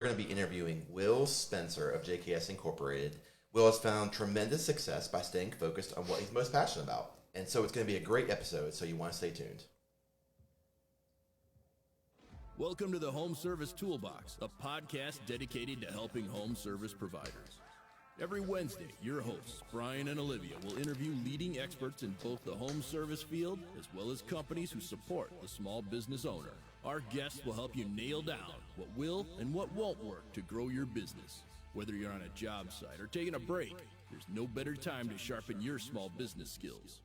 We're going to be interviewing Will Spencer of JKS Incorporated. Will has found tremendous success by staying focused on what he's most passionate about. And so it's going to be a great episode, so you want to stay tuned. Welcome to the Home Service Toolbox, a podcast dedicated to helping home service providers. Every Wednesday, your hosts, Brian and Olivia, will interview leading experts in both the home service field as well as companies who support the small business owner. Our guests will help you nail down what will and what won't work to grow your business. Whether you're on a job site or taking a break, there's no better time to sharpen your small business skills.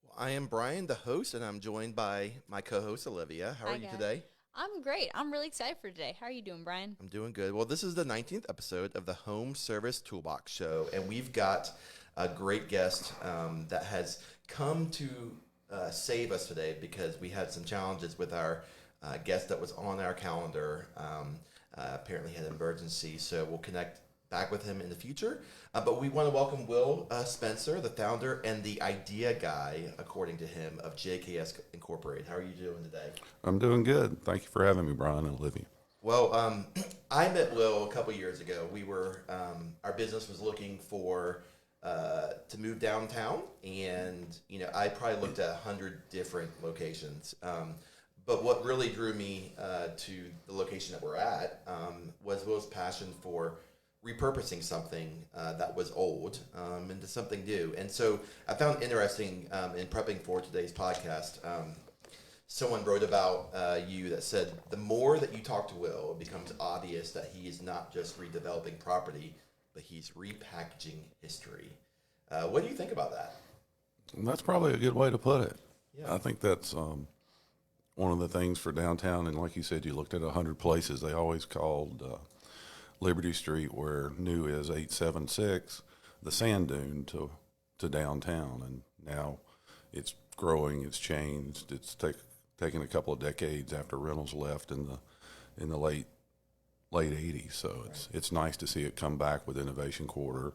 Well, I am Brian, the host, and I'm joined by my co-host, Olivia. How are you today? I'm great. I'm really excited for today. How are you doing, Brian? I'm doing good. Well, this is the 19th episode of the Home Service Toolbox Show, and we've got a great guest that has come to save us today because we had some challenges with our guest that was on our calendar. Apparently had an emergency, so we'll connect back with him in the future. But we want to welcome Will Spencer, the founder and the idea guy, according to him, of JKS Incorporated. How are you doing today? I'm doing good. Thank you for having me, Brian and Olivia. Well, I met Will a couple years ago. We were our business was looking for to move downtown, and I probably looked at 100 different locations. But what really drew me to the location that we're at was Will's passion for repurposing something that was old into something new. And so I found interesting in prepping for today's podcast, someone wrote about you that said the more that you talk to Will, it becomes obvious that he is not just redeveloping property, but he's repackaging history. What do you think about that? That's probably a good way to put it. Yeah. I think that's one of the things for downtown. And like you said, you looked at 100 places. They always called Liberty Street, where new is 876, the sand dune to downtown. And now it's growing, it's changed. It's taken a couple of decades after Reynolds left in the late 80s. So it's nice to see it come back with Innovation Quarter.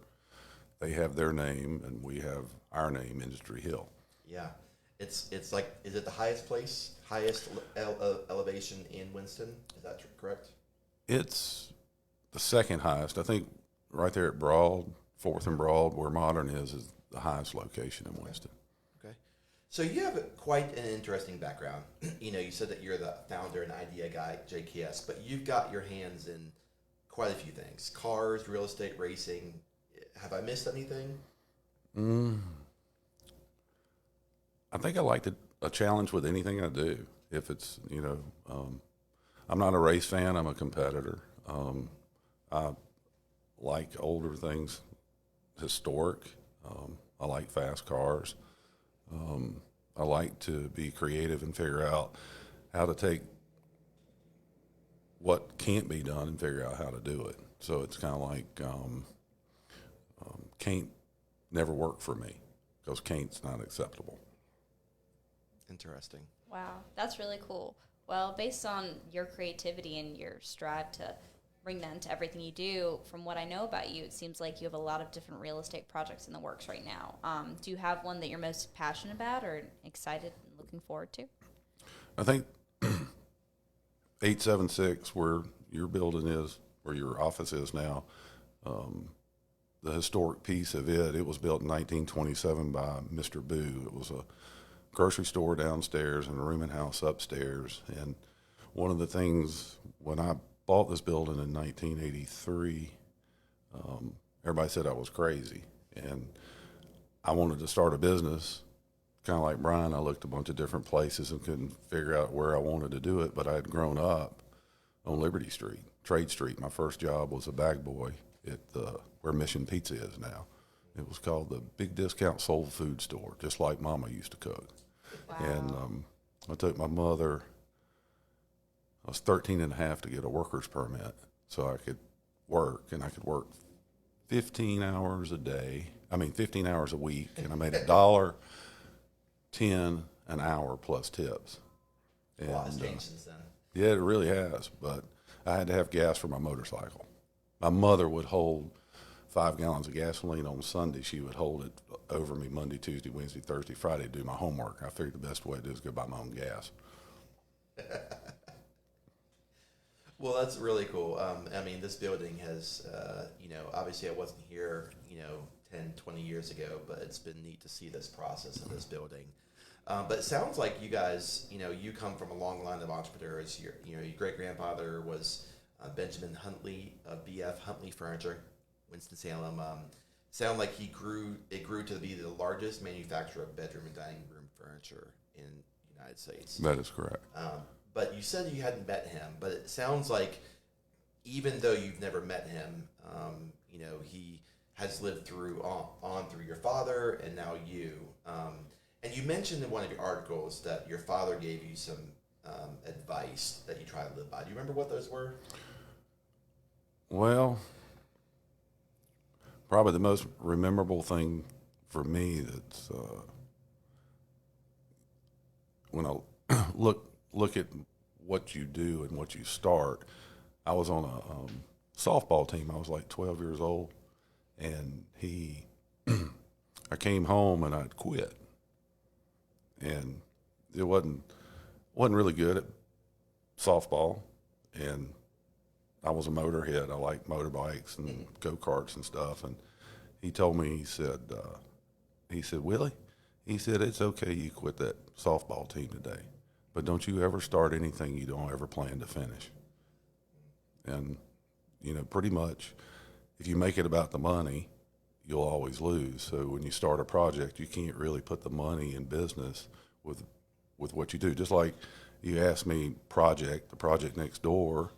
They have their name, and we have our name, Industry Hill. Yeah, it's like, is it the highest elevation in Winston? Is that correct? It's the second highest. I think right there at Broad, 4th and Broad, where Modern is the highest location in Winston. Okay. So you have quite an interesting background. You said that you're the founder and idea guy at JKS, but you've got your hands in quite a few things: cars, real estate, racing. Have I missed anything? I think I like a challenge with anything I do. If it's, I'm not a race fan, I'm a competitor. I like older things, historic. I like fast cars. I like to be creative and figure out how to take what can't be done and figure out how to do it. So it's kind of like can't never work for me because can't's not acceptable. Interesting. Wow, that's really cool. Well, based on your creativity and your strive to bring that into everything you do, from what I know about you, it seems like you have a lot of different real estate projects in the works right now. Do you have one that you're most passionate about or excited and looking forward to? I think 876, where your building is, where your office is now, the historic piece of it was built in 1927 by Mr. Boo. It was a grocery store downstairs and a rooming house upstairs. And one of the things, when I bought this building in 1983, everybody said I was crazy. And I wanted to start a business. Kind of like Brian, I looked a bunch of different places and couldn't figure out where I wanted to do it, but I had grown up on Liberty Street, Trade Street. My first job was a bag boy at where Mission Pizza is now. It was called the Big Discount Soul Food Store, just like Mama used to cook. Wow. And I took my mother, I was 13 and a half to get a worker's permit so I could work, and I could work 15 hours a week, and I made $1.10 an hour plus tips. And, a lot has changed since then. Yeah, it really has, but I had to have gas for my motorcycle. My mother would hold 5 gallons of gasoline on Sunday. She would hold it over me Monday, Tuesday, Wednesday, Thursday, Friday to do my homework. I figured the best way to do is go buy my own gas. Well, that's really cool. I mean, this building has, obviously I wasn't here, 10, 20 years ago, but it's been neat to see this process of this building. But it sounds like you guys, you come from a long line of entrepreneurs. Your great-grandfather was Benjamin Huntley of BF Huntley Furniture, Winston-Salem. Sound like it grew to be the largest manufacturer of bedroom and dining room furniture in the United States. That is correct. But you said you hadn't met him, but it sounds like even though you've never met him, he has lived through your father and now you. And you mentioned in one of your articles that your father gave you some advice that you try to live by. Do you remember what those were? Well, probably the most memorable thing for me that's when I look at what you do and what you start. I was on a softball team. I was like 12 years old, and I came home and I'd quit, and it wasn't really good at softball, and I was a motorhead. I like motorbikes and go-karts and stuff, and he told me, he said, Willie, he said, it's okay you quit that softball team today, but don't you ever start anything you don't ever plan to finish. And, pretty much if you make it about the money, you'll always lose. So when you start a project, you can't really put the money in business with what you do. Just like you asked me the project next door,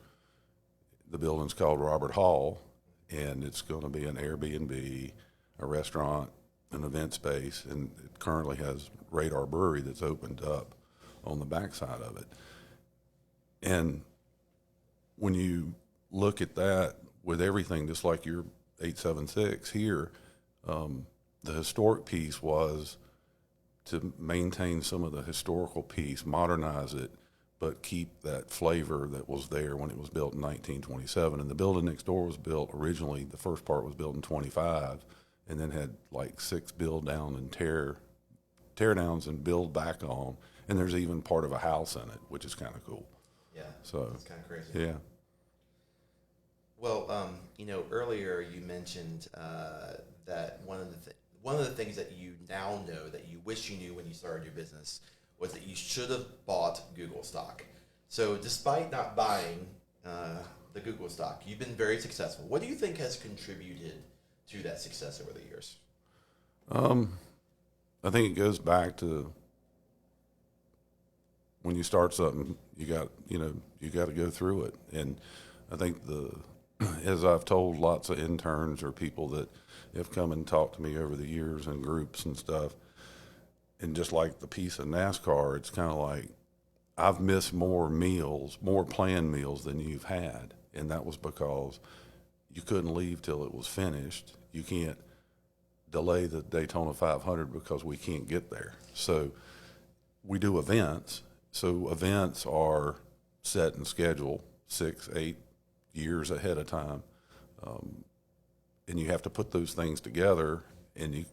the building's called Robert Hall, and it's going to be an Airbnb, a restaurant, an event space, and it currently has Radar Brewery that's opened up on the backside of it. And when you look at that with everything, just like your 876 here, the historic piece was to maintain some of the historical piece, modernize it, but keep that flavor that was there when it was built in 1927. And the building next door was built originally, the first part was built in 25, and then had like 6 build down and tear downs and build back on. And there's even part of a house in it, which is kind of cool. Yeah. So it's kind of crazy. Yeah. Well, earlier you mentioned that one of the things that you now know that you wish you knew when you started your business was that you should have bought Google stock. So despite not buying the Google stock, you've been very successful. What do you think has contributed to that success over the years? I think it goes back to when you start something, you got to go through it. And I think as I've told lots of interns or people that have come and talked to me over the years in groups and stuff, and just like the piece of NASCAR, it's kind of like I've missed more planned meals than you've had. And that was because you couldn't leave till it was finished. You can't delay the Daytona 500 because we can't get there. So we do events. So events are set and scheduled 6-8 years ahead of time. And you have to put those things together, and you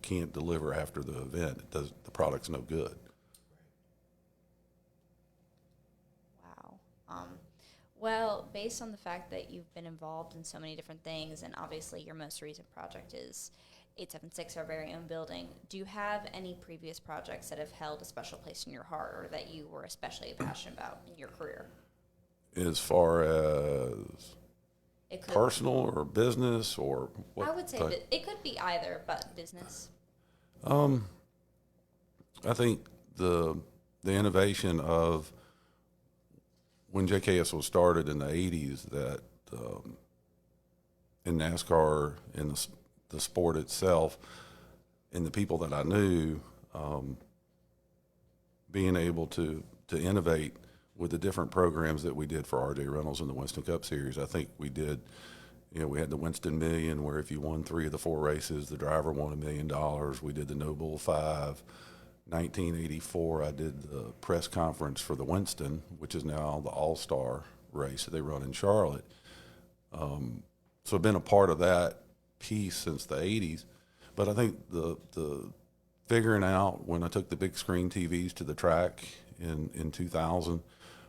can't deliver after the event. The product's no good. Wow. Well, based on the fact that you've been involved in so many different things, and obviously your most recent project is 876, our very own building, do you have any previous projects that have held a special place in your heart or that you were especially passionate about in your career? As far as personal or business or what? I would say it could be either, but business. I think the innovation of when JKS was started in the 80s, that in NASCAR, in the sport itself, and the people that I knew, being able to innovate with the different programs that we did for RJ Reynolds in the Winston Cup Series. I think we did, we had the Winston Million, where if you won 3 of the 4 races, the driver won $1 million. We did the No Bull 5. 1984, I did the press conference for the Winston, which is now the All-Star race that they run in Charlotte. So I've been a part of that piece since the 80s. But I think the figuring out when I took the big screen TVs to the track in 2000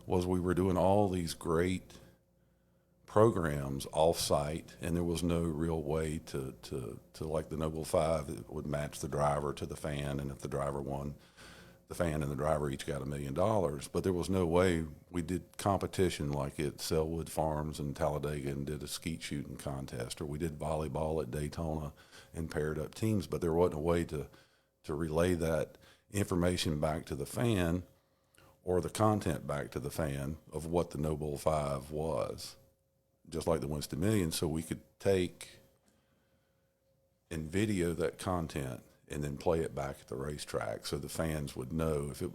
was we were doing all these great programs off-site, and there was no real way to like the Noble 5, it would match the driver to the fan, and if the driver won, the fan and the driver each got $1 million. But there was no way. We did competition like at Selwood Farms in Talladega and did a skeet shooting contest, or we did volleyball at Daytona and paired up teams, but there wasn't a way to relay that information back to the fan or the content back to the fan of what the Noble 5 was, just like the Winston Million. So we could take and video that content and then play it back at the racetrack so the fans would know if it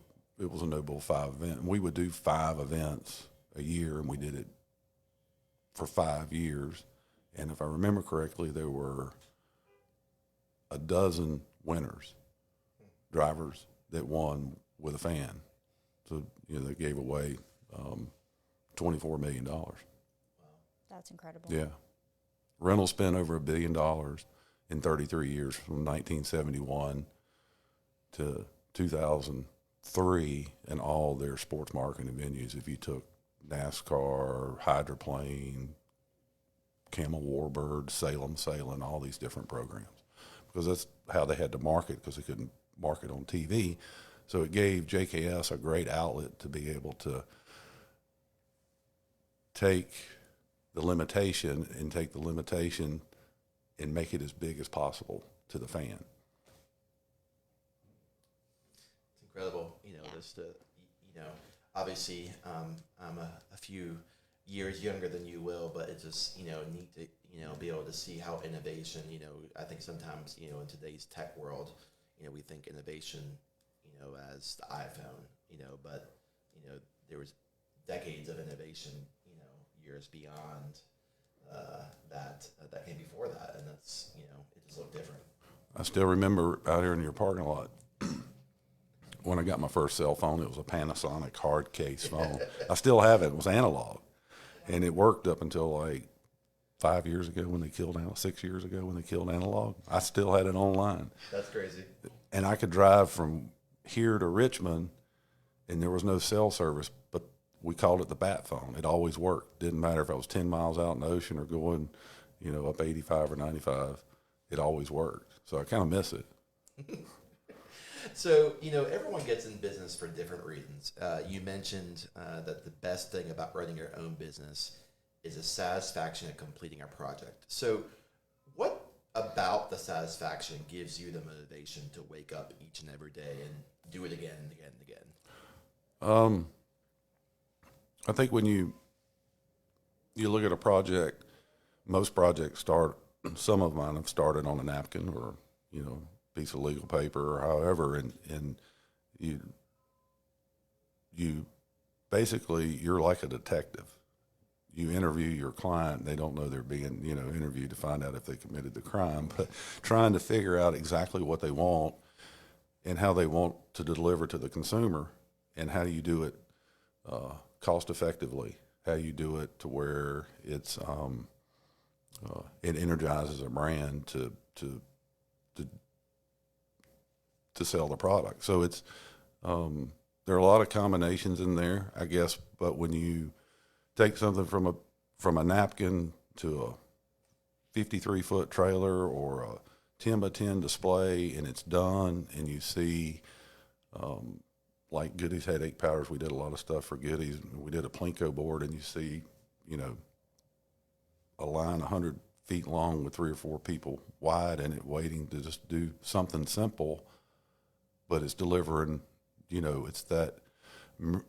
was a Noble 5 event. And we would do 5 events a year, and we did it for 5 years. And if I remember correctly, there were a dozen winners, drivers that won with a fan. So, they gave away $24 million. That's incredible. Yeah. Reynolds spent over $1 billion in 33 years, from 1971 to 2003, in all their sports marketing venues. If you took NASCAR, hydroplane, Camel Warbird, Salem Sailing, all these different programs, because that's how they had to market, because they couldn't market on TV. So it gave JKS a great outlet to be able to take the limitation and make it as big as possible to the fan. It's incredible, just to, obviously, I'm a few years younger than you, Will, but it's just, neat to, be able to see how innovation, I think sometimes, in today's tech world, we think innovation, as the iPhone, but, there was decades of innovation, years beyond that came before that, and that's, it just looked different. I still remember out here in your parking lot when I got my first cell phone. It was a Panasonic hard case phone. I still have it. It was analog, and it worked up until like 5 years ago when they killed 6 years ago when they killed analog. I still had it online. That's crazy. And I could drive from here to Richmond, and there was no cell service, but we called it the bat phone. It always worked. Didn't matter if I was 10 miles out in the ocean or going, up 85 or 95. It always worked. So I kind of miss it. So, everyone gets in business for different reasons. You mentioned that the best thing about running your own business is the satisfaction of completing a project. So what about the satisfaction gives you the motivation to wake up each and every day and do it again and again and again? I think when you look at a project, most projects start, some of mine have started on a napkin or, piece of legal paper or however, and you basically, you're like a detective. You interview your client, they don't know they're being, interviewed to find out if they committed the crime, but trying to figure out exactly what they want and how they want to deliver to the consumer, and how do you do it cost effectively, how you do it to where it's it energizes a brand to sell the product. So it's there are a lot of combinations in there, I guess, but when you take something from a napkin to a 53-foot trailer or a 10 by 10 display, and it's done, and you see like Goody's headache powders. We did a lot of stuff for Goody's. We did a Plinko board, and you see, a line 100 feet long with 3 or 4 people wide in it waiting to just do something simple, but it's delivering, it's that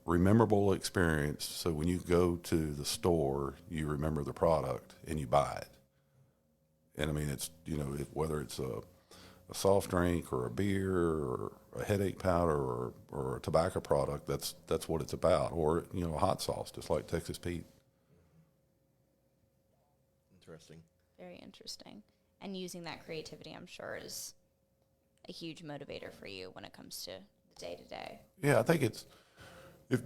rememberable experience. So when you go to the store, you remember the product and you buy it. And I mean, it's, whether it's a soft drink or a beer or a headache powder or a tobacco product, that's what it's about. Or, a hot sauce, just like Texas Pete. Interesting. Very interesting. And using that creativity, I'm sure, is a huge motivator for you when it comes to the day-to-day. Yeah, I think it's if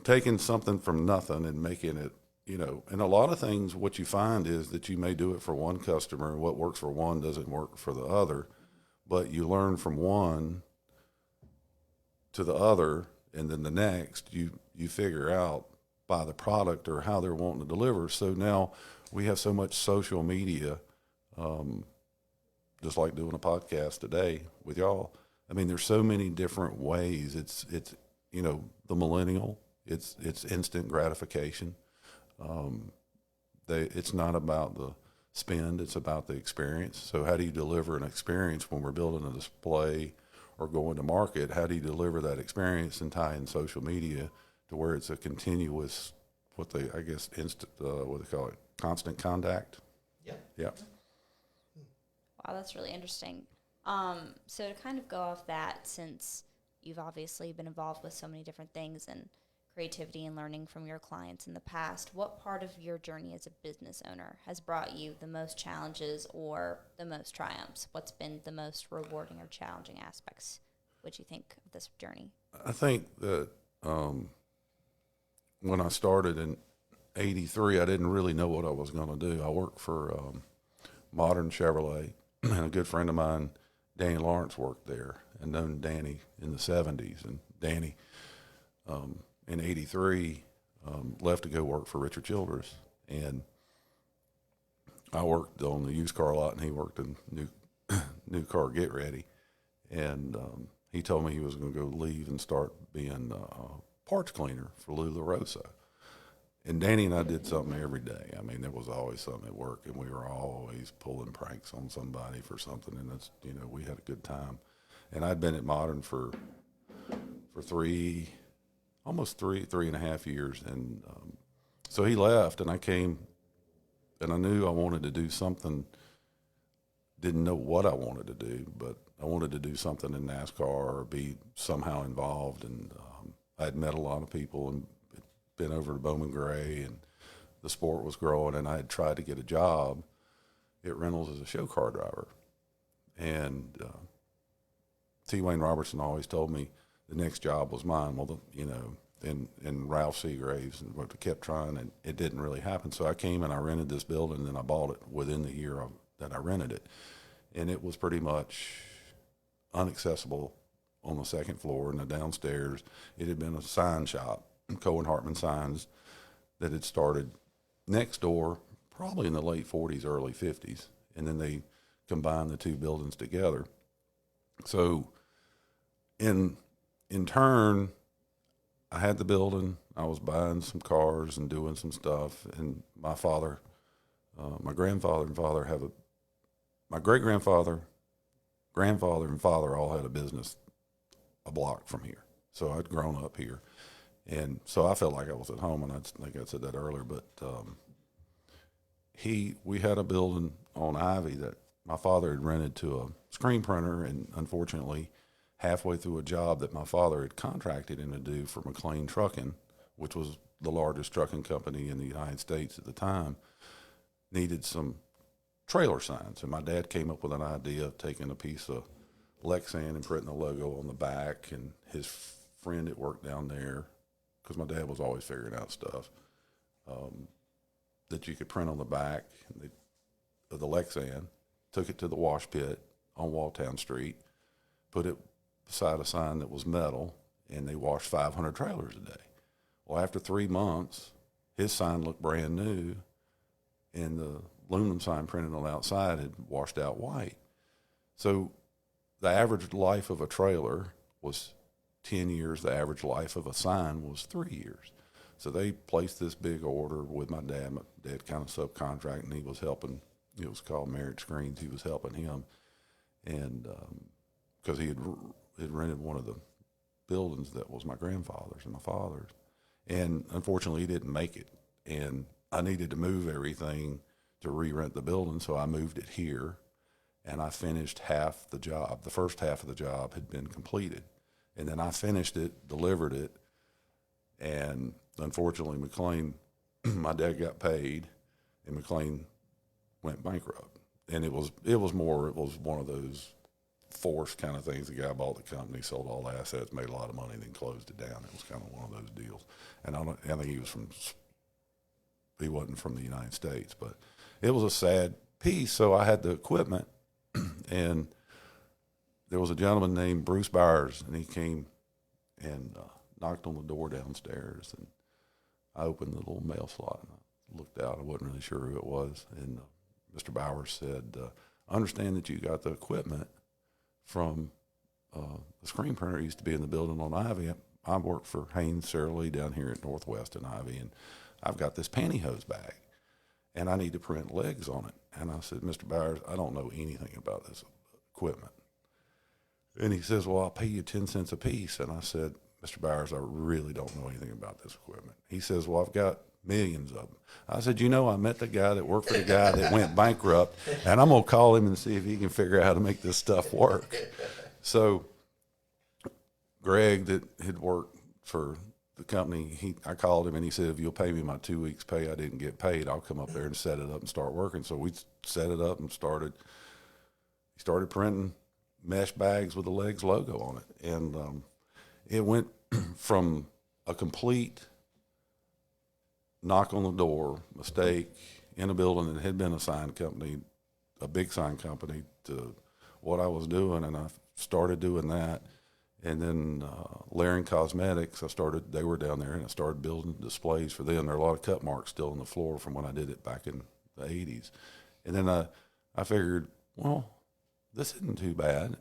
taking something from nothing and making it, and a lot of things, what you find is that you may do it for one customer, and what works for one doesn't work for the other, but you learn from one to the other, and then the next, you figure out buy the product or how they're wanting to deliver. So now we have so much social media, just like doing a podcast today with y'all. I mean, there's so many different ways. It's the millennial. It's instant gratification. It's not about the spend. It's about the experience. So how do you deliver an experience when we're building a display or going to market? How do you deliver that experience and tie in social media to where it's a continuous, constant contact? Yeah. Yeah. Wow, that's really interesting. So to kind of go off that, since you've obviously been involved with so many different things and creativity and learning from your clients in the past, what part of your journey as a business owner has brought you the most challenges or the most triumphs? What's been the most rewarding or challenging aspects, would you think, of this journey? I think that when I started in '83, I didn't really know what I was going to do. I worked for Modern Chevrolet, and a good friend of mine, Danny Lawrence, worked there, and known Danny in the '70s. And Danny, in '83, left to go work for Richard Childress, and I worked on the used car lot, and he worked in new car get ready. And he told me he was going to go leave and start being a parts cleaner for Lou LaRosa. And Danny and I did something every day. I mean, there was always something at work, and we were always pulling pranks on somebody for something, and that's, we had a good time. And I'd been at Modern for almost three and a half years. And so he left, and I came, and I knew I wanted to do something. Didn't know what I wanted to do, but I wanted to do something in NASCAR or be somehow involved. And I had met a lot of people and been over to Bowman Gray, and the sport was growing, and I had tried to get a job at Reynolds as a show car driver. And T. Wayne Robertson always told me the next job was mine. Well, and Ralph Seagraves, and we kept trying, and it didn't really happen. So I came and I rented this building, and then I bought it within the year that I rented it. And it was pretty much inaccessible on the second floor, and the downstairs, it had been a sign shop, Cohen Hartman Signs, that had started next door probably in the late 40s, early 50s. And then they combined the two buildings together. So in turn, I had the building. I was buying some cars and doing some stuff. And my father, my grandfather and father my great-grandfather, grandfather, and father all had a business a block from here. So I'd grown up here. And so I felt like I was at home, and I think I said that earlier. But we had a building on Ivy that my father had rented to a screen printer, and unfortunately, halfway through a job that my father had contracted him to do for McLean Trucking, which was the largest trucking company in the United States at the time, needed some trailer signs. And my dad came up with an idea of taking a piece of Lexan and printing a logo on the back, and his friend that worked down there, because my dad was always figuring out stuff, that you could print on the back of the Lexan, took it to the wash pit on Walltown Street, put it beside a sign that was metal, and they washed 500 trailers a day. Well, after 3 months, his sign looked brand new, and the aluminum sign printed on the outside had washed out white. So the average life of a trailer was 10 years. The average life of a sign was 3 years. So they placed this big order with my dad. My dad kind of subcontracted, and he was helping. It was called Marriage Screens. He was helping him, and because he had rented one of the buildings that was my grandfather's and my father's. And unfortunately, he didn't make it. And I needed to move everything to re-rent the building, so I moved it here, and I finished half the job. The first half of the job had been completed. And then I finished it, delivered it, and unfortunately, McLean, my dad got paid, and McLean went bankrupt. And it was one of those forced kind of things. The guy bought the company, sold all the assets, made a lot of money, then closed it down. It was kind of one of those deals. And I think he wasn't from the United States, but it was a sad piece. So I had the equipment, and there was a gentleman named Bruce Byers, and he came and knocked on the door downstairs, and I opened the little mail slot and I looked out. I wasn't really sure who it was. And Mr. Bowers said, I understand that you got the equipment from the screen printer used to be in the building on Ivy. I work for Haynes Sara Lee down here at Northwest and Ivy, and I've got this pantyhose bag, and I need to print legs on it. And I said, Mr. Bowers, I don't know anything about this equipment. And he says, well, I'll pay you 10 cents a piece. And I said, Mr. Bowers, I really don't know anything about this equipment. He says, well, I've got millions of them. I said, I met the guy that worked for the guy that went bankrupt, and I'm going to call him and see if he can figure out how to make this stuff work. So Greg, that had worked for the company, I called him and he said, if you'll pay me my 2 weeks pay I didn't get paid, I'll come up there and set it up and start working. So we set it up and started printing mesh bags with the Legs logo on it. And it went from a complete knock on the door mistake in a building that had been a sign company, a big sign company, to what I was doing. And I started doing that. And then Laring Cosmetics, they were down there, and I started building displays for them. There are a lot of cut marks still on the floor from when I did it back in the 80s. And then I figured, well, this isn't too bad.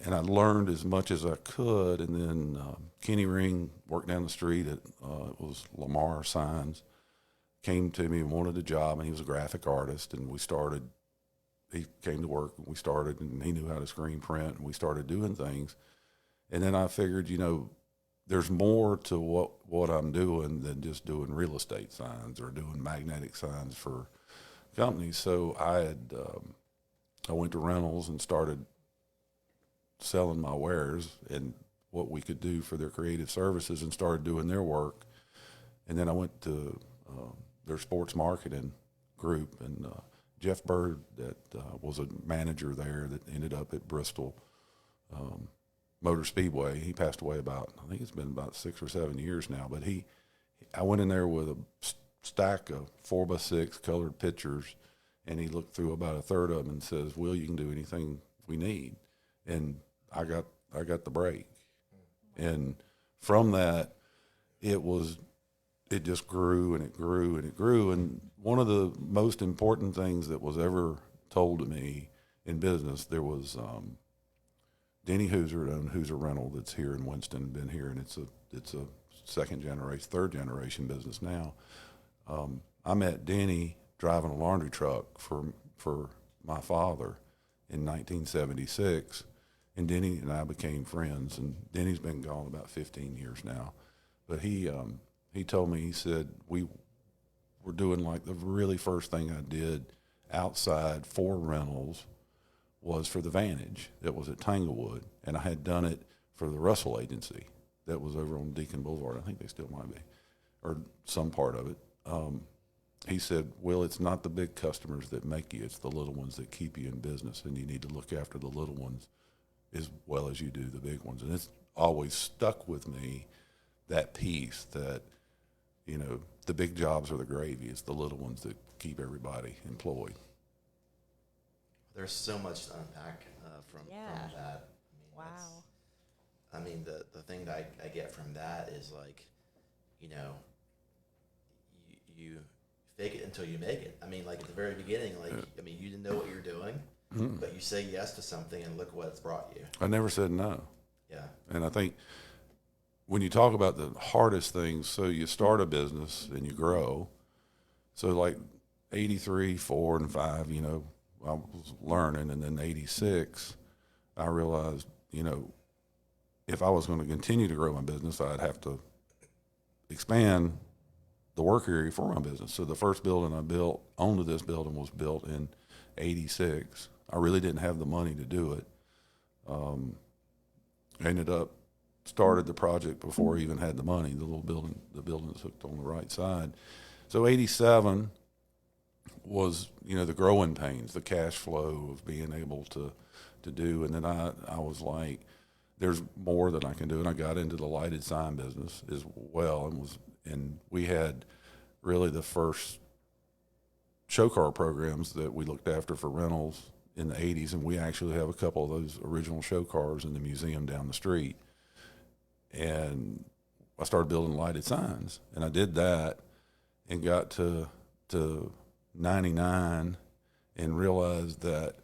And I learned as much as I could. And then Kenny Ring worked down the street at, it was Lamar Signs, came to me and wanted a job, and he was a graphic artist. And he came to work, and we started, and he knew how to screen print, and we started doing things. And then I figured, there's more to what I'm doing than just doing real estate signs or doing magnetic signs for companies. So I went to rentals and started selling my wares and what we could do for their creative services, and started doing their work. And then I went to their sports marketing group, and Jeff Bird, that was a manager there, that ended up at Bristol Motor Speedway. He passed away I think it's been about 6 or 7 years now, but I went in there with a stack of 4x6 colored pictures, and he looked through about a third of them and says, Will, you can do anything we need. And I got the break. And from that, it just grew and it grew and it grew. And one of the most important things that was ever told to me in business, there was Denny Hooser owned Hooser Rental that's here in Winston, been here, and it's a second generation, third generation business now. I met Denny driving a laundry truck for my father in 1976, and Denny and I became friends. And Denny's been gone about 15 years now, but he told me, he said, we were doing, like, the really first thing I did outside for rentals was for the Vantage that was at Tanglewood, and I had done it for the Russell Agency that was over on Deacon Boulevard. I think they still might be, or some part of it. He said, Will, it's not the big customers that make you, it's the little ones that keep you in business, and you need to look after the little ones as well as you do the big ones. And it's always stuck with me, that piece that, the big jobs are the gravy. It's the little ones that keep everybody employed. There's so much to unpack from that. Wow. The thing that I get from that is, like, you fake it until you make it. Like, at the very beginning, you didn't know what you're doing, but you say yes to something, and look what it's brought you. I never said no. Yeah. And I think when you talk about the hardest things, so you start a business and you grow. So, like 83, 4, and 5, I was learning, and then 86, I realized, if I was going to continue to grow my business, I'd have to expand the work area for my business. So the first building I built onto this building was built in 86. I really didn't have the money to do it. Started the project before I even had the money. The building that's hooked on the right side. So 87 was, the growing pains, the cash flow of being able to do. And then I was like, there's more that I can do. And I got into the lighted sign business as well, and we had really the first show car programs that we looked after for rentals in the 80s. And we actually have a couple of those original show cars in the museum down the street. And I started building lighted signs, and I did that and got to 99 and realized that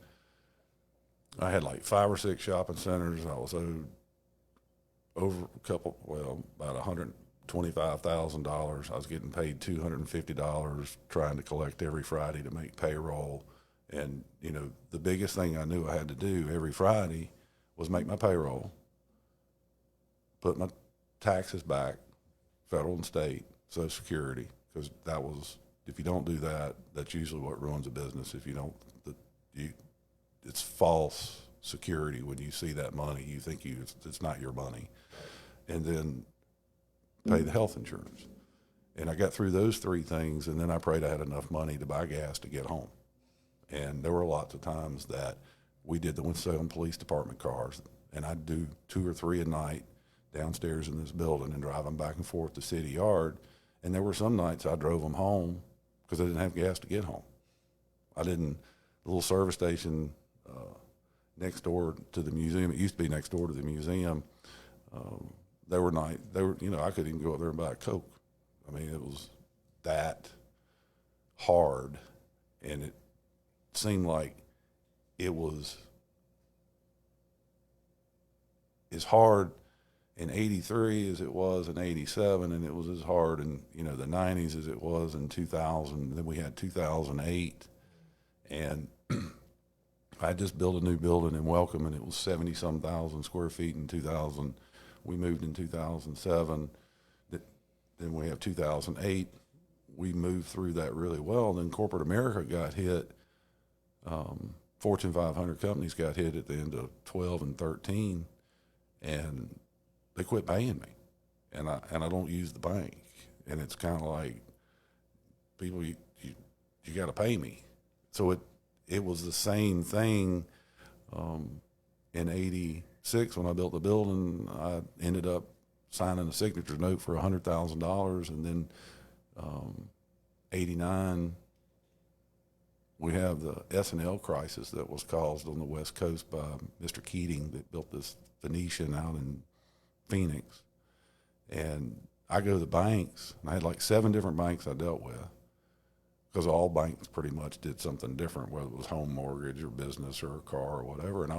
I had like 5 or 6 shopping centers. I was owed about $125,000. I was getting paid $250 trying to collect every Friday to make payroll. And, the biggest thing I knew I had to do every Friday was make my payroll, put my taxes back, federal and state, Social Security, because if you don't do that, that's usually what ruins a business. If you don't, it's false security. When you see that money, you think it's not your money. And then pay the health insurance. And I got through those 3 things, and then I prayed I had enough money to buy gas to get home. And there were lots of times that we did the Winston-Salem Police Department cars, and I'd do 2 or 3 a night downstairs in this building and drive them back and forth to City Yard. And there were some nights I drove them home because I didn't have gas to get home. The little service station next door to the museum, it used to be next door to the museum, I couldn't even go up there and buy a Coke. I mean, it was that hard, and it seemed like it was as hard in 83 as it was in 87, and it was as hard in the 90s as it was in 2000. Then we had 2008, and I just built a new building in Welcome, and it was 70-some thousand square feet in 2000. We moved in 2007. Then we have 2008. We moved through that really well. Then corporate America got hit. Fortune 500 companies got hit at the end of 12 and 13, and they quit paying me. And I don't use the bank. And it's kind of like, people, you got to pay me. So it was the same thing in 86 when I built the building. I ended up signing a signature note for $100,000, and then 89 we have the S&L crisis that was caused on the West Coast by Mr. Keating that built this Venetian out in Phoenix. And I go to the banks, and I had like 7 different banks I dealt with, because all banks pretty much did something different, whether it was home mortgage or business or a car or whatever. And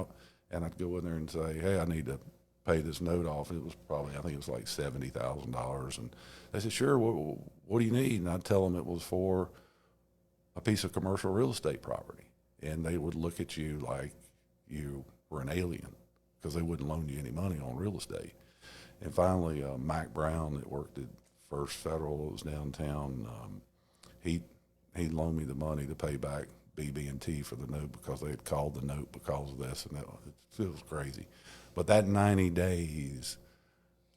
I'd go in there and say, hey, I need to pay this note off. It was probably, I think it was like $70,000. And they said, sure, what do you need? And I'd tell them it was for a piece of commercial real estate property. And they would look at you like you were an alien, because they wouldn't loan you any money on real estate. And finally, Mac Brown, that worked at First Federal, that was downtown, he loaned me the money to pay back BB&T for the note, because they had called the note because of this, and it was crazy. But that 90 days,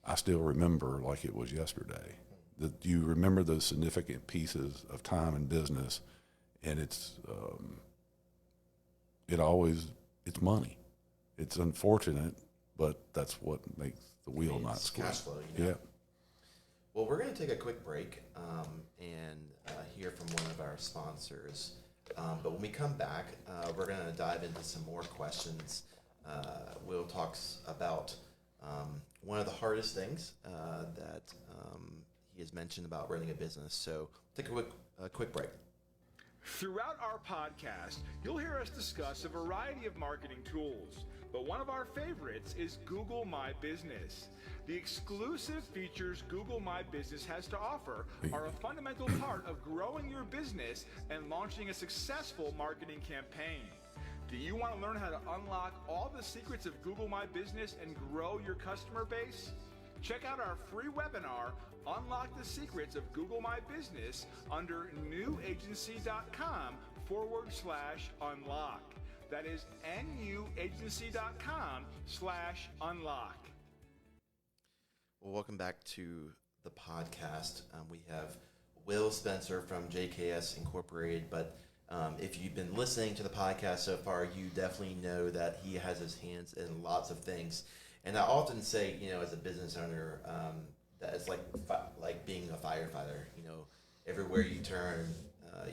I still remember like it was yesterday. You remember those significant pieces of time in business, and it's money. It's unfortunate, but that's what makes the wheel not squeak. Cash flow, Yeah. Well, we're going to take a quick break and hear from one of our sponsors. But when we come back, we're going to dive into some more questions. Will talks about one of the hardest things that he has mentioned about running a business. So take a quick break. Throughout our podcast, you'll hear us discuss a variety of marketing tools, but one of our favorites is Google My Business. The exclusive features Google My Business has to offer are a fundamental part of growing your business and launching a successful marketing campaign. Do you want to learn how to unlock all the secrets of Google My Business and grow your customer base? Check out our free webinar, Unlock the Secrets of Google My Business, under newagency.com/unlock. That is nuagency.com/unlock. Well, welcome back to the podcast. We have Will Spencer from JKS Incorporated, but if you've been listening to the podcast so far, you definitely know that he has his hands in lots of things. And I often say, as a business owner, that it's like being a firefighter. Everywhere you turn,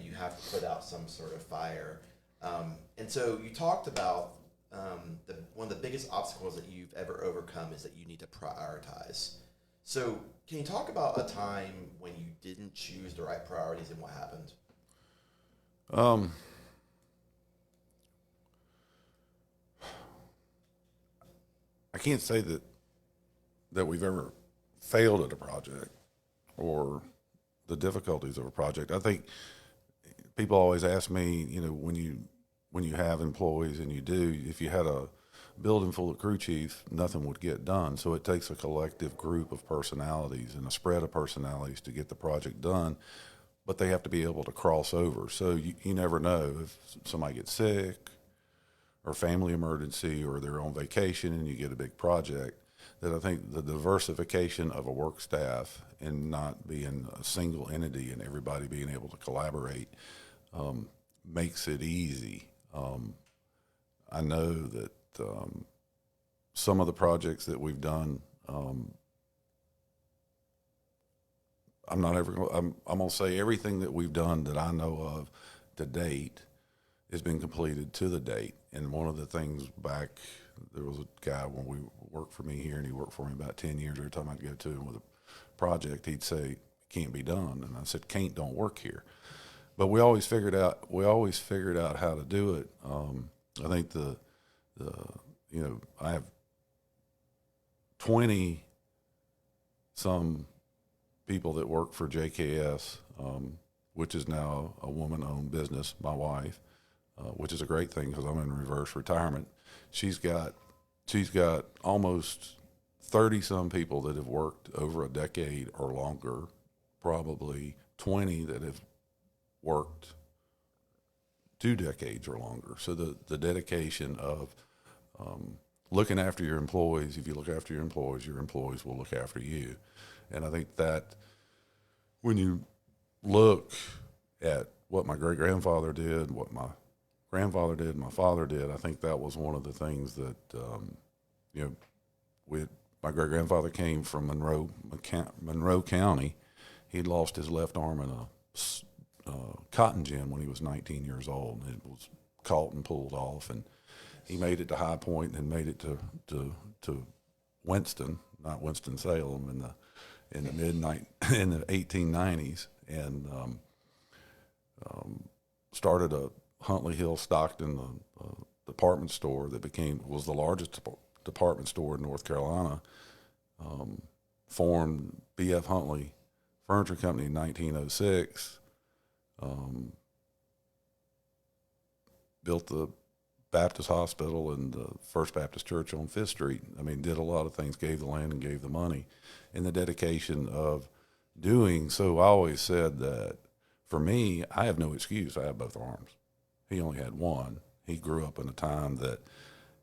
you have to put out some sort of fire. And so you talked about one of the biggest obstacles that you've ever overcome is that you need to prioritize. So, can you talk about a time when you didn't choose the right priorities and what happened? I can't say that we've ever failed at a project or the difficulties of a project. I think people always ask me, when you have employees, and you do, if you had a building full of crew chiefs, nothing would get done. So it takes a collective group of personalities and a spread of personalities to get the project done, but they have to be able to cross over. So you never know if somebody gets sick or family emergency or they're on vacation and you get a big project. That I think the diversification of a work staff and not being a single entity and everybody being able to collaborate makes it easy. I know that some of the projects that we've done, I'm gonna say everything that we've done that I know of to date has been completed to the date. And one of the things there was a guy when we worked for me here, and he worked for me about 10 years. Every time I'd go to him with a project, he'd say, "Can't be done." And I said, "Can't don't work here." But we always figured out how to do it. I think I have 20 some people that work for JKS, which is now a woman-owned business, my wife, which is a great thing because I'm in reverse retirement. She's got almost 30 some people that have worked over a decade or longer, probably 20 that have worked 2 decades or longer. So the dedication of looking after your employees, if you look after your employees will look after you. And I think that when you look at what my great-grandfather did, what my grandfather did, my father did, I think that was one of the things that, my great-grandfather came from Monroe County. He'd lost his left arm in a cotton gin when he was 19 years old. It was caught and pulled off, and he made it to High Point and made it to Winston, not Winston-Salem, in the 1890s, and started a Huntley Hill Stockton department store that was the largest department store in North Carolina. Formed B.F. Huntley Furniture Company in 1906. Built the Baptist Hospital and the First Baptist Church on 5th Street. I mean, did a lot of things, gave the land and gave the money. And the dedication of doing so, I always said that for me, I have no excuse. I have both arms. He only had one. He grew up in a time that,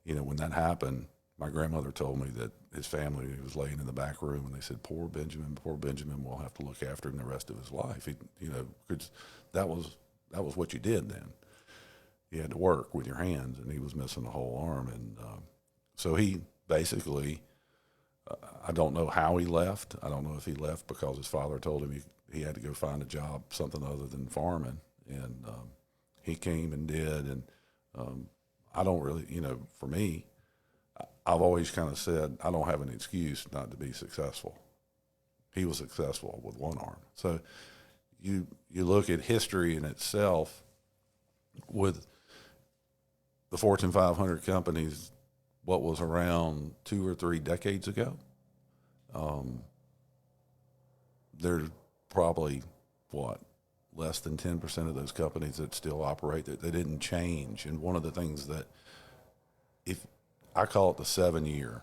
when that happened, my grandmother told me that his family was laying in the back room, and they said, poor Benjamin, we'll have to look after him the rest of his life. Because that was what you did then. You had to work with your hands, and he was missing a whole arm. And so he basically, I don't know how he left. I don't know if he left because his father told him he had to go find a job, something other than farming. And he came and did. And I don't really, for me, I've always kind of said I don't have an excuse not to be successful. He was successful with one arm. So you look at history in itself with the Fortune 500 companies, what was around 2 or 3 decades ago, there's probably, less than 10% of those companies that still operate, that they didn't change. And one of the things that, if I call it the 7-year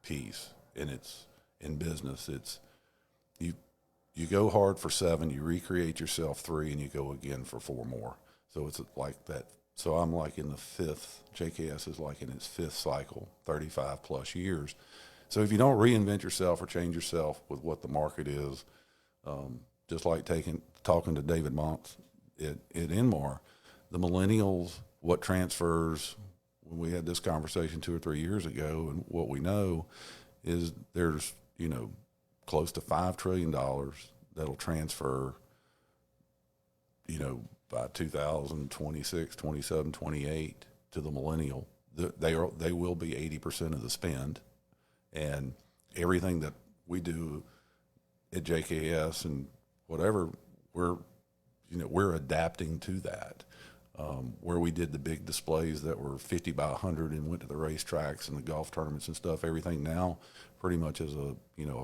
piece, and it's in business, it's you go hard for 7, you recreate yourself 3, and you go again for 4 more. So it's like that. So I'm like in the 5th, JKS is like in its 5th cycle, 35 plus years. So if you don't reinvent yourself or change yourself with what the market is, just like talking to David Montz at Inmar, the millennials, what transfers, when we had this conversation 2 or 3 years ago, and what we know is there's, close to $5 trillion that'll transfer, by 2026, 27, 28 to the millennial. They will be 80% of the spend, and everything that we do at JKS and whatever, we're adapting to that. Where we did the big displays that were 50 by 100 and went to the racetracks and the golf tournaments and stuff, everything now pretty much is a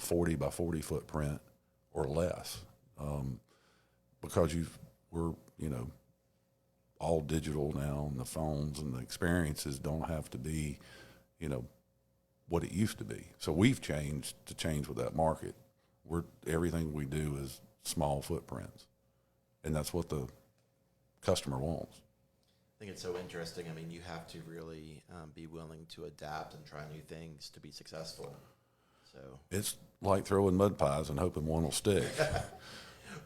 40 by 40 footprint or less, because we're all digital now, and the phones and the experiences don't have to be what it used to be. So we've changed to change with that market. Everything we do is small footprints, and that's what the customer wants. I think it's so interesting. I mean, you have to really be willing to adapt and try new things to be successful. So it's like throwing mud pies and hoping one will stick.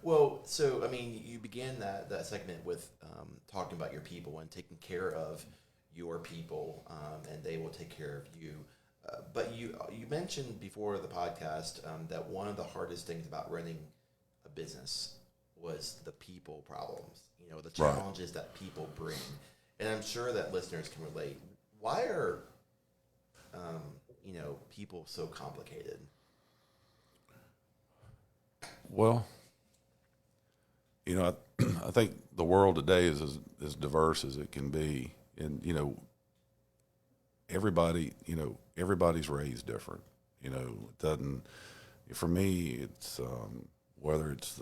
Well, so I mean, you began that segment with talking about your people and taking care of your people, and they will take care of you. But you mentioned before the podcast that one of the hardest things about running a business was the people problems, the challenges that people bring. And I'm sure that listeners can relate. Why are, people so complicated? Well, I think the world today is as diverse as it can be. And, everybody's raised different. It doesn't, for me, it's whether it's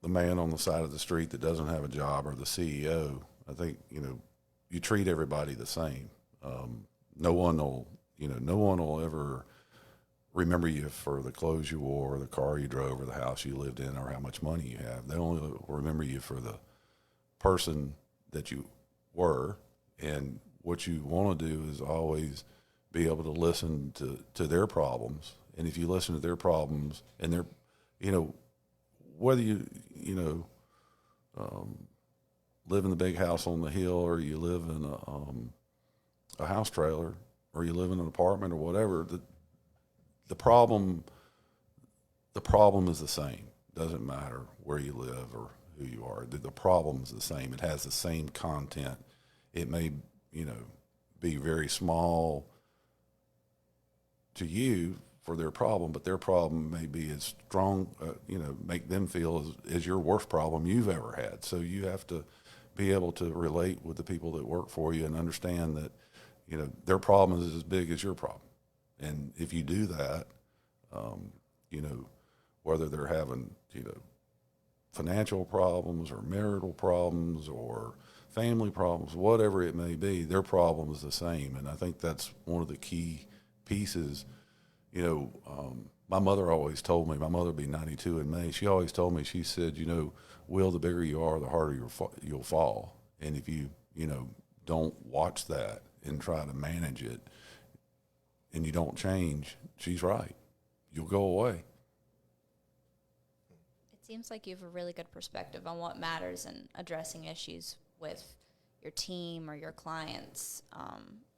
the man on the side of the street that doesn't have a job or the CEO. I think, you treat everybody the same. No one will ever remember you for the clothes you wore, or the car you drove, or the house you lived in, or how much money you have. They only remember you for the person that you were. And what you want to do is always be able to listen to their problems. And if you listen to their problems, and they're, whether you live in the big house on the hill, or you live in a house trailer, or you live in an apartment, or whatever, the problem is the same. Doesn't matter where you live or who you are. The problem is the same. It has the same content. It may, be very small to you for their problem, but their problem may be as strong, make them feel as your worst problem you've ever had. So you have to be able to relate with the people that work for you and understand that, their problem is as big as your problem. And if you do that, whether they're having, financial problems or marital problems or family problems, whatever it may be, their problem is the same. And I think that's one of the key pieces. My mother always told me, my mother will be 92 in May, she always told me, she said, Will, the bigger you are, the harder you'll fall. And if you, don't watch that and try to manage it, and you don't change, she's right. You'll go away. It seems like you have a really good perspective on what matters in addressing issues with your team or your clients,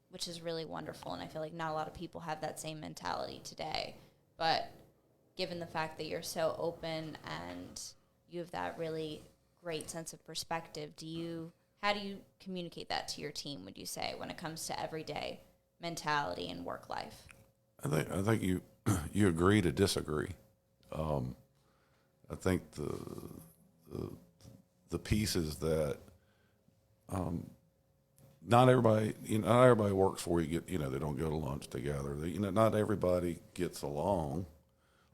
which is really wonderful. And I feel like not a lot of people have that same mentality today. But given the fact that you're so open and you have that really great sense of perspective, how do you communicate that to your team, would you say, when it comes to everyday mentality and work life? I think you agree to disagree. I think the pieces that not everybody works for you. They don't go to lunch together. Not everybody gets along.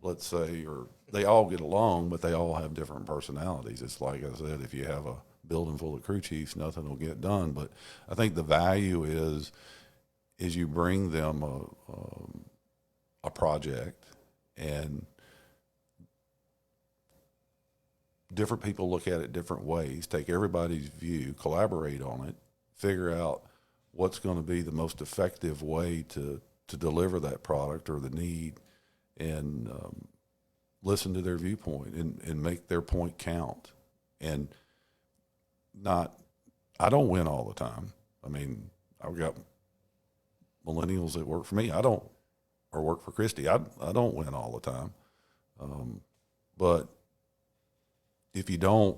Let's say, or they all get along, but they all have different personalities. It's like I said, if you have a building full of crew chiefs, nothing will get done. But I think the value is you bring them a project, and different people look at it different ways. Take everybody's view, collaborate on it, figure out what's going to be the most effective way to deliver that product or the need, and listen to their viewpoint and make their point count. And I don't win all the time. I mean, I've got millennials that work for me. Or work for Christy. I don't win all the time. But if you don't,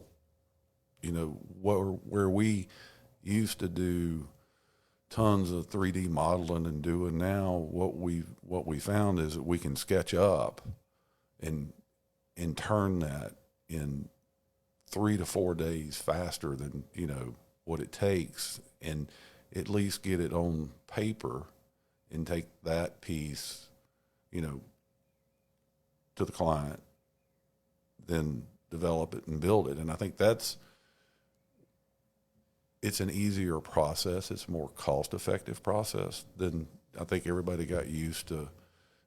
where we used to do tons of 3D modeling and doing now, what we found is that we can sketch up and turn that in 3 to 4 days faster than, what it takes, and at least get it on paper and take that piece, to the client, then develop it and build it. And I think it's an easier process. It's a more cost-effective process than I think everybody got used to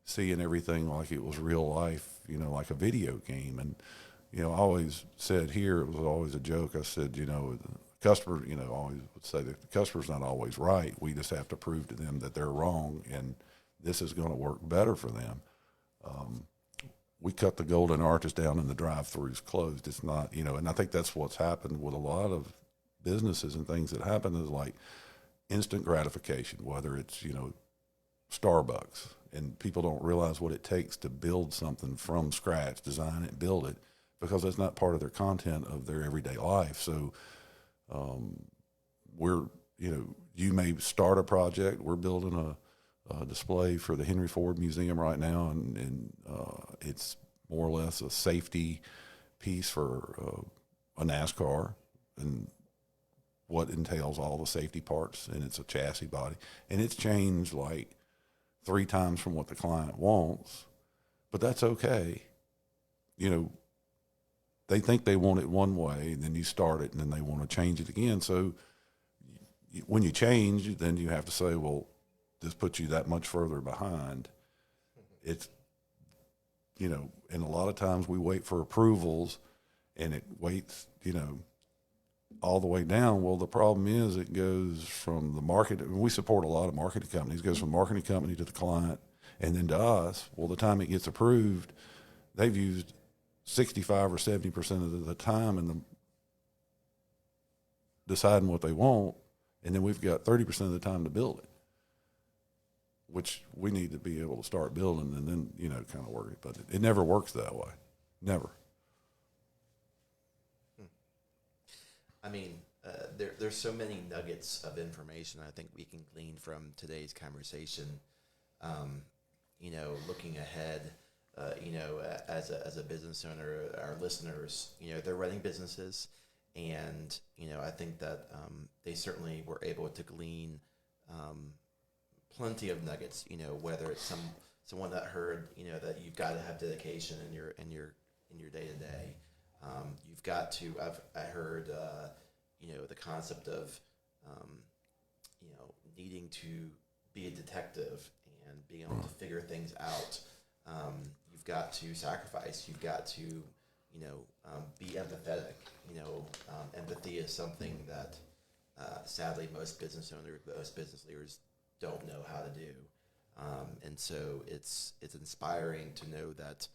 seeing everything like it was real life, like a video game. And, I always said here, it was always a joke. I said, the customer, always would say that the customer's not always right. We just have to prove to them that they're wrong, and this is going to work better for them. We cut the golden arches down and the drive-throughs closed. It's not, and I think that's what's happened with a lot of businesses and things that happen is like instant gratification, whether it's, Starbucks, and people don't realize what it takes to build something from scratch, design it, build it, because that's not part of their content of their everyday life. So you may start a project. We're building a display for the Henry Ford Museum right now, and it's more or less a safety piece for a NASCAR and what entails all the safety parts, and it's a chassis body, and it's changed like 3 times from what the client wants, but that's okay. They think they want it one way, and then you start it, and then they want to change it again. So when you change, then you have to say, well, this puts you that much further behind. It's, and a lot of times we wait for approvals, and it waits, all the way down. Well, the problem is it goes from the market. We support a lot of marketing companies. It goes from marketing company to the client and then to us. Well, the time it gets approved, they've used 65 or 70% of the time in the deciding what they want, and then we've got 30% of the time to build it, which we need to be able to start building and then, kind of work it. But it never works that way. Never. I mean, there's so many nuggets of information I think we can glean from today's conversation. Looking ahead, as a business owner, our listeners, they're running businesses, and I think that they certainly were able to glean plenty of nuggets. Whether it's someone that heard, that you've got to have dedication in your day to day. You've got to. I heard, the concept of, needing to be a detective and being able to figure things out. You've got to sacrifice. You've got to, be empathetic. Empathy is something that, sadly, most business owners, most business leaders don't know how to do. And so it's inspiring to know that,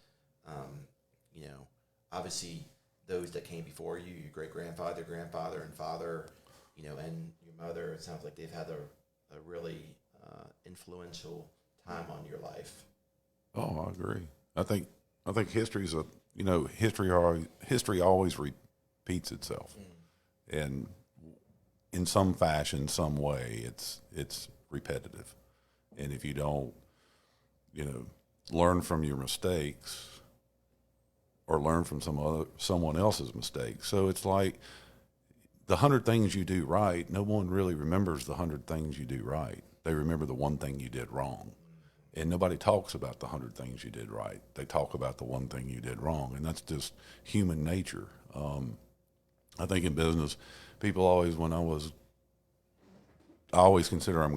obviously those that came before you, your great-grandfather, grandfather, and father, and your mother, it sounds like they've had a really influential time on your life. Oh, I agree. I think history's history always repeats itself, and in some fashion, some way, it's repetitive. And if you don't, learn from your mistakes or learn from someone else's mistakes. So it's like the 100 things you do right, no one really remembers the 100 things you do right. They remember the one thing you did wrong. And nobody talks about the 100 things you did right. They talk about the one thing you did wrong, and that's just human nature. I think in business, people always, I always consider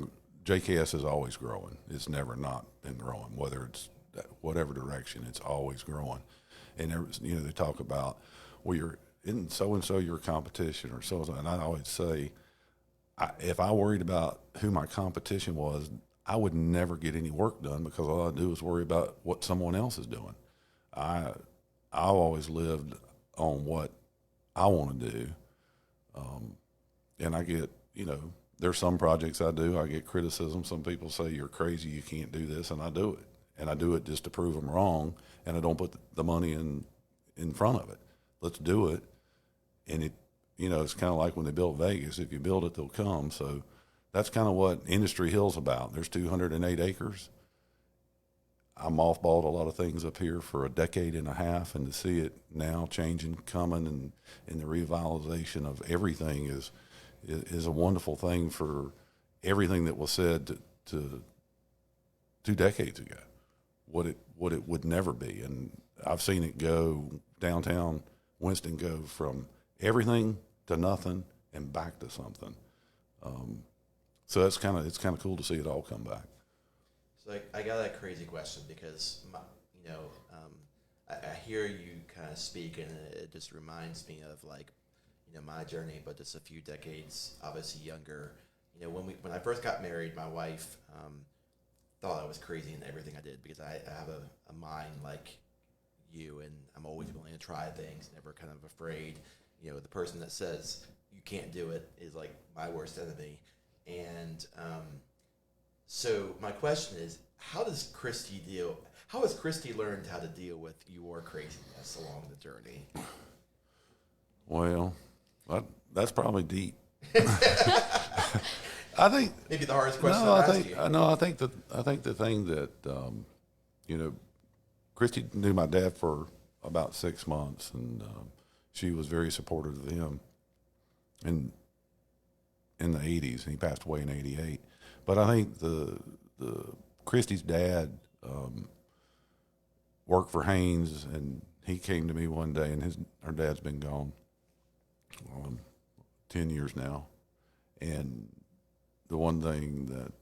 JKS is always growing. It's never not been growing, whether it's whatever direction, it's always growing. And they talk about, well, isn't so-and-so your competition or so-and-so, and I always say, if I worried about who my competition was, I would never get any work done, because all I do is worry about what someone else is doing. I always lived on what I want to do, and I get, there's some projects I do, I get criticism. Some people say, you're crazy, you can't do this, and I do it. And I do it just to prove them wrong, and I don't put the money in front of it. Let's do it. And it's kind of like when they built Vegas. If you build it, they'll come. So that's kind of what Industry Hill's about. There's 208 acres. I mothballed a lot of things up here for a decade and a half, and to see it now changing, coming, and the revitalization of everything is a wonderful thing for everything that was said to 2 decades ago, what it would never be. And I've seen it go downtown Winston, go from everything to nothing and back to something. So it's kind of cool to see it all come back. So I got a crazy question because, I hear you kind of speak, and it just reminds me of my journey, but just a few decades, obviously younger. When I first got married, my wife thought I was crazy in everything I did because I have a mind like you, and I'm always willing to try things, never kind of afraid. The person that says you can't do it is like my worst enemy. And so my question is, how has Christy learned how to deal with your craziness along the journey? Well, that's probably deep. I think maybe the hardest question I've asked you. No, I think the thing that Christy knew my dad for about 6 months, and she was very supportive of him. And in the 80s, and he passed away in 88. But I think the Christy's dad worked for Haynes, and he came to me one day, and her dad's been gone 10 years now. And the one thing that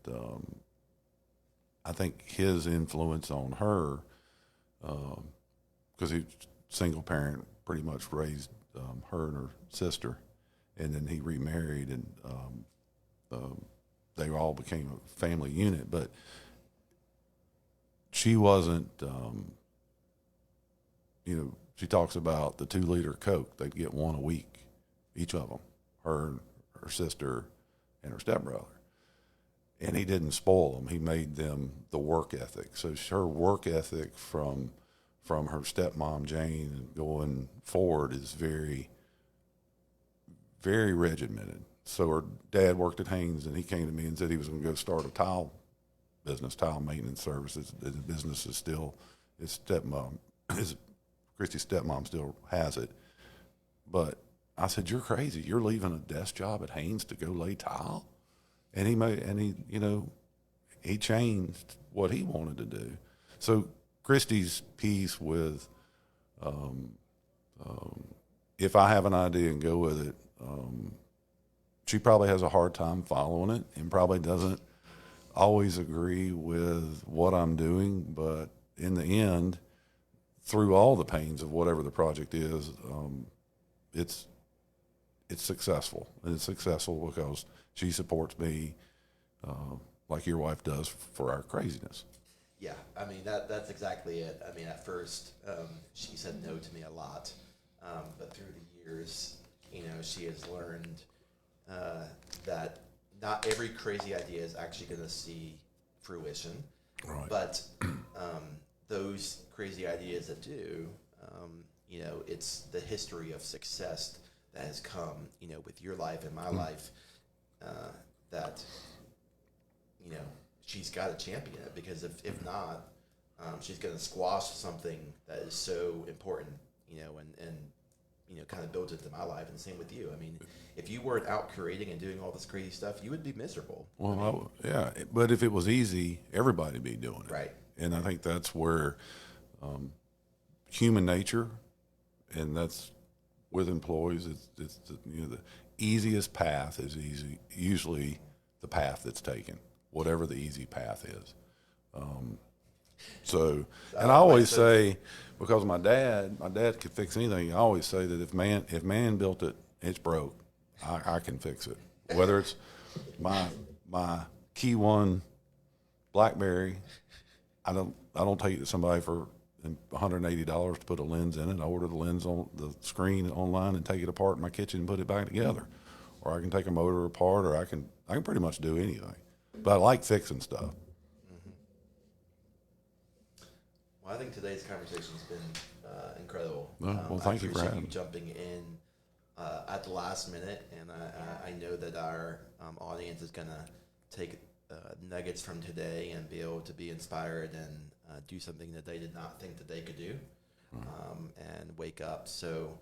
I think his influence on her, because he's single parent, pretty much raised her and her sister, and then he remarried, and they all became a family unit. But she wasn't, she talks about the 2-liter Coke. They'd get one a week, each of them, her sister, and her stepbrother. And he didn't spoil them. He made them the work ethic. So her work ethic from her stepmom, Jane, going forward is very, very regimented. So her dad worked at Haynes, and he came to me and said he was going to go start a tile maintenance services. The business is still, Christy's stepmom still has it. But I said, "You're crazy. You're leaving a desk job at Haynes to go lay tile?" And he changed what he wanted to do. So Christy's piece with, if I have an idea and go with it, she probably has a hard time following it and probably doesn't always agree with what I'm doing. But in the end, through all the pains of whatever the project is, it's successful. And it's successful because she supports me like your wife does for our craziness. Yeah, I mean, that's exactly it. I mean, at first, she said no to me a lot, but through the years, she has learned that not every crazy idea is actually going to see fruition. Right. But those crazy ideas that do, it's the history of success that has come, with your life and my life, that, she's got to champion it, because if not, she's going to squash something that is so important, and kind of builds into my life. And same with you. I mean, if you weren't out creating and doing all this crazy stuff, you would be miserable. Well, yeah, but if it was easy, everybody would be doing it. Right. And I think that's where human nature, and that's with employees, it's the easiest path is usually the path that's taken, whatever the easy path is. So, and I always say, because my dad could fix anything. I always say that if man built it, it's broke. I can fix it. Whether it's my Key One BlackBerry, I don't take it to somebody for $180 to put a lens in it. I order the lens on the screen online and take it apart in my kitchen and put it back together. Or I can take a motor apart, or I can pretty much do anything. But I like fixing stuff. Mm-hmm. Well, I think today's conversation's been incredible. Well, thank you for having me. Jumping in at the last minute, and I know that our audience is gonna take nuggets from today and be able to be inspired and do something that they did not think that they could do, and wake up. So,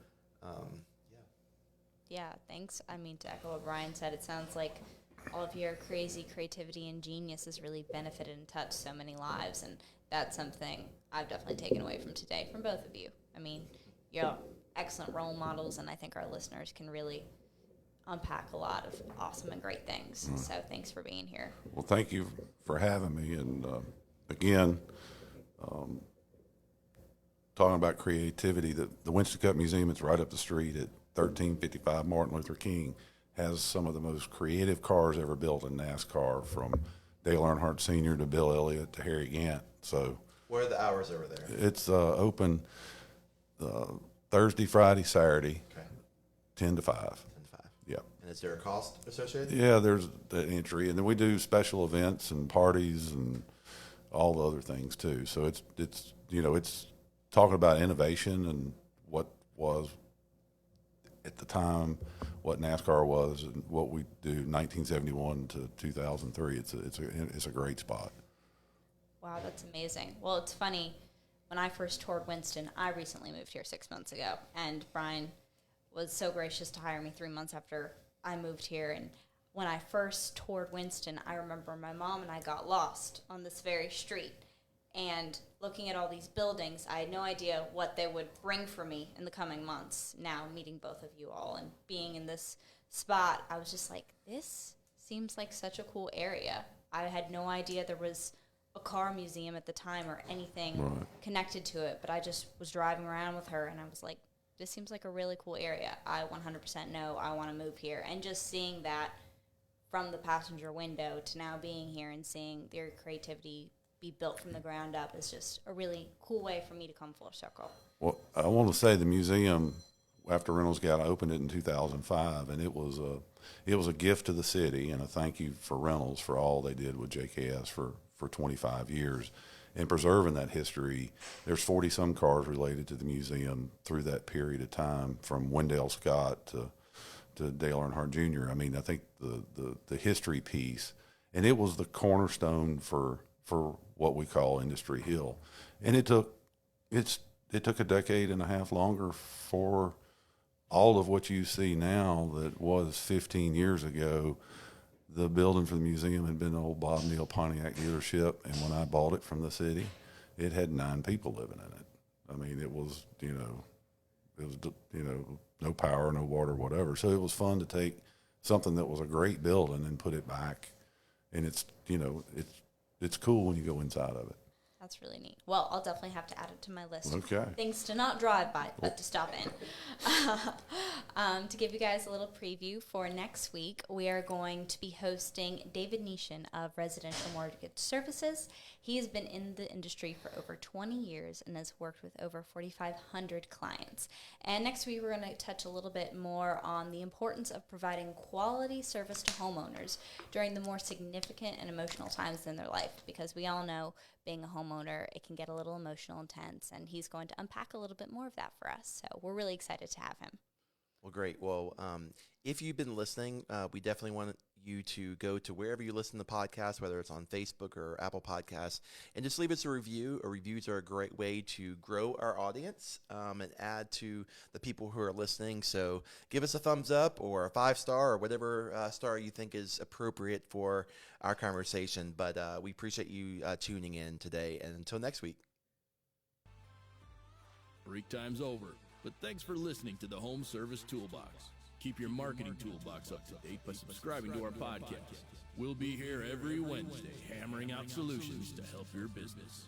Yeah, thanks. I mean, to echo what Brian said, it sounds like all of your crazy creativity and genius has really benefited and touched so many lives, and that's something I've definitely taken away from today from both of you. I mean, you're excellent role models, and I think our listeners can really unpack a lot of awesome and great things. So thanks for being here. Well, thank you for having me. And again, talking about creativity, the Winston Cup Museum, it's right up the street at 1355 Martin Luther King, has some of the most creative cars ever built in NASCAR, from Dale Earnhardt Sr. to Bill Elliott to Harry Gant. So what are the hours over there? it's open Thursday, Friday, Saturday, Okay. 10 to 5. 10 to 5. Yeah. And is there a cost associated? Yeah, there's the entry, and then we do special events and parties and all the other things too. So it's it's talking about innovation and what was at the time, what NASCAR was, and what we do 1971 to 2003. It's a great spot. Wow, that's amazing. Well, it's funny. When I first toured Winston, I recently moved here 6 months ago, and Brian was so gracious to hire me 3 months after I moved here. And when I first toured Winston, I remember my mom and I got lost on this very street. And looking at all these buildings, I had no idea what they would bring for me in the coming months. Now, meeting both of you all and being in this spot, I was just like, this seems like such a cool area. I had no idea there was a car museum at the time or anything connected to it, but I just was driving around with her, and I was like, this seems like a really cool area. I 100% know I want to move here. And just seeing that from the passenger window to now being here and seeing their creativity be built from the ground up is just a really cool way for me to come full circle. Well, I want to say the museum, after Reynolds Gal, I opened it in 2005, and it was a gift to the city, and a thank you for Reynolds for all they did with JKS for 25 years. And preserving that history, there's 40-some cars related to the museum through that period of time, from Wendell Scott to Dale Earnhardt Jr. I mean, I think the history piece, and it was the cornerstone for what we call Industry Hill. And it took a decade and a half longer for all of what you see now that was 15 years ago. The building for the museum had been an old Bob Neal Pontiac dealership, and when I bought it from the city, it had 9 people living in it. I mean, it was no power, no water, whatever. So it was fun to take something that was a great building and put it back, and it's cool when you go inside of it. That's really neat. Well, I'll definitely have to add it to my list. Okay. Things to not drive by, but to stop in. To give you guys a little preview for next week, we are going to be hosting David Nishan of Residential Mortgage Services. He has been in the industry for over 20 years and has worked with over 4,500 clients. And next week, we're going to touch a little bit more on the importance of providing quality service to homeowners during the more significant and emotional times in their life, because we all know being a homeowner, it can get a little emotional, intense, and he's going to unpack a little bit more of that for us. So we're really excited to have him. Well, great. Well, if you've been listening, we definitely want you to go to wherever you listen to podcasts, whether it's on Facebook or Apple Podcasts, and just leave us a review. Reviews are a great way to grow our audience and add to the people who are listening. So give us a thumbs up or a 5-star or whatever star you think is appropriate for our conversation. But we appreciate you tuning in today. And until next week. Break time's over, but thanks for listening to the Home Service Toolbox. Keep your marketing toolbox up to date by subscribing to our podcast. We'll be here every Wednesday, hammering out solutions to help your business.